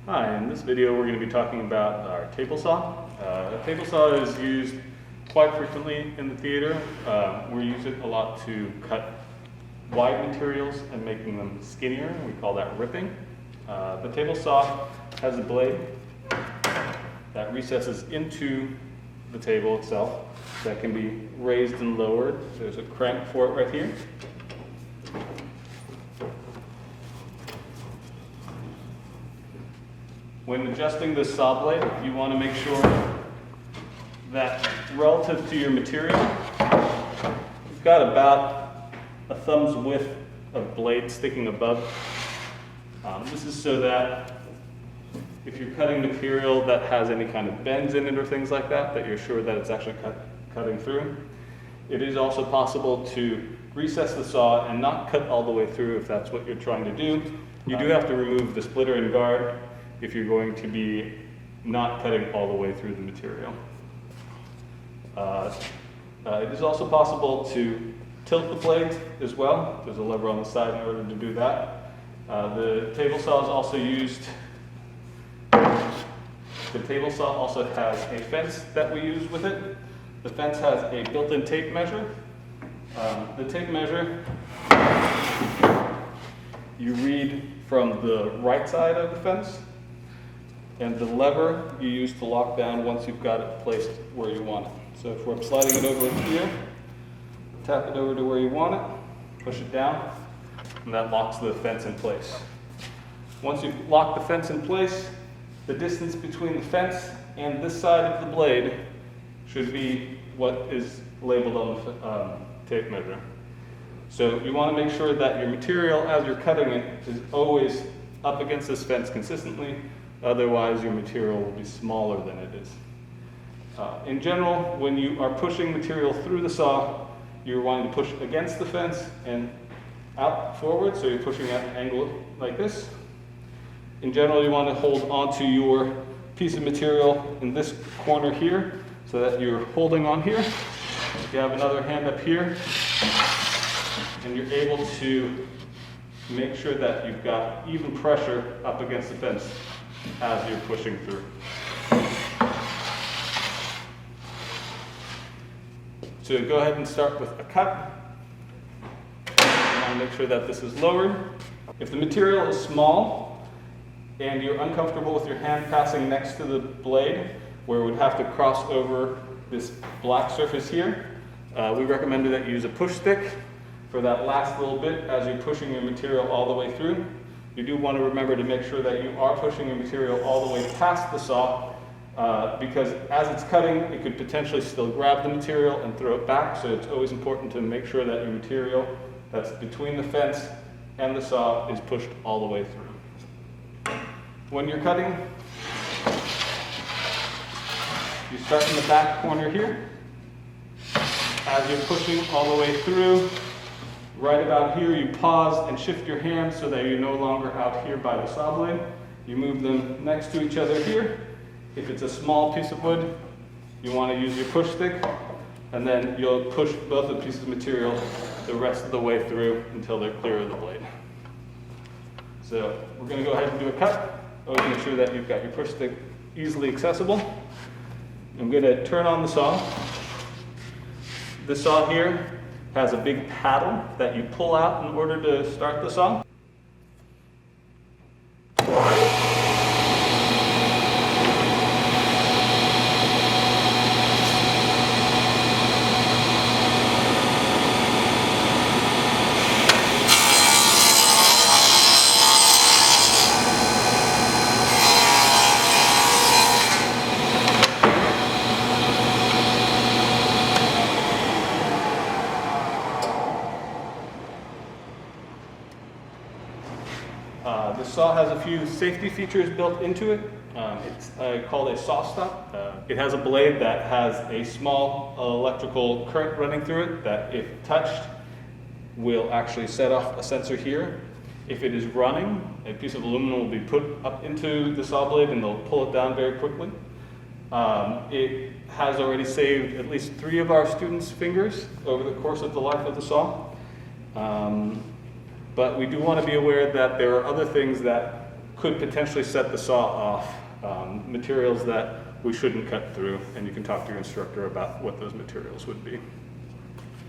Hi, in this video we're going to be talking about our table saw. A table saw is used quite frequently in the theater. We use it a lot to cut wide materials and making them skinnier. We call that ripping. The table saw has a blade that recesses into the table itself that can be raised and lowered. There's a crank for it right here. When adjusting the saw blade, you want to make sure that relative to your material, you've got about a thumb's width of blade sticking above. This is so that if you're cutting material that has any kind of bends in it or things like that, that you're sure that it's actually cutting through. It is also possible to recess the saw and not cut all the way through if that's what you're trying to do. You do have to remove the splitter and guard if you're going to be not cutting all the way through the material. It is also possible to tilt the blade as well. There's a lever on the side in order to do that. The table saw is also used. The table saw also has a fence that we use with it. The fence has a built-in tape measure. The tape measure, you read from the right side of the fence, and the lever you use to lock down once you've got it placed where you want it. So if we're sliding it over here, tap it over to where you want it, push it down, and that locks the fence in place. Once you've locked the fence in place, the distance between the fence and this side of the blade should be what is labeled on the tape measure. So you want to make sure that your material, as you're cutting it, is always up against this fence consistently. Otherwise, your material will be smaller than it is. In general, when you are pushing material through the saw, you're wanting to push against the fence and out forward, so you're pushing at an angle like this. In general, you want to hold onto your piece of material in this corner here, so that you're holding on here. You have another hand up here, and you're able to make sure that you've got even pressure up against the fence as you're pushing through. So go ahead and start with a cut. You want to make sure that this is lowered. If the material is small and you're uncomfortable with your hand passing next to the blade, where it would have to cross over this black surface here, we recommend that you use a push stick for that last little bit as you're pushing your material all the way through. You do want to remember to make sure that you are pushing your material all the way past the saw, because as it's cutting, it could potentially still grab the material and throw it back, so it's always important to make sure that your material that's between the fence and the saw is pushed all the way through. When you're cutting, you start in the back corner here. As you're pushing all the way through, right about here, you pause and shift your hands so that you're no longer out here by the saw blade. You move them next to each other here. If it's a small piece of wood, you want to use your push stick, and then you'll push both the pieces of material the rest of the way through until they're clear of the blade. So we're going to go ahead and do a cut. Always make sure that you've got your push stick easily accessible. I'm going to turn on the saw. The saw here has a big paddle that you pull out in order to start the saw. The saw has a few safety features built into it. It's called a saw stop. It has a blade that has a small electrical current running through it that, if touched, will actually set off a sensor here. If it is running, a piece of aluminum will be put up into the saw blade and they'll pull it down very quickly. It has already saved at least 3 of our students' fingers over the course of the life of the saw. But we do want to be aware that there are other things that could potentially set the saw off, materials that we shouldn't cut through, and you can talk to your instructor about what those materials would be.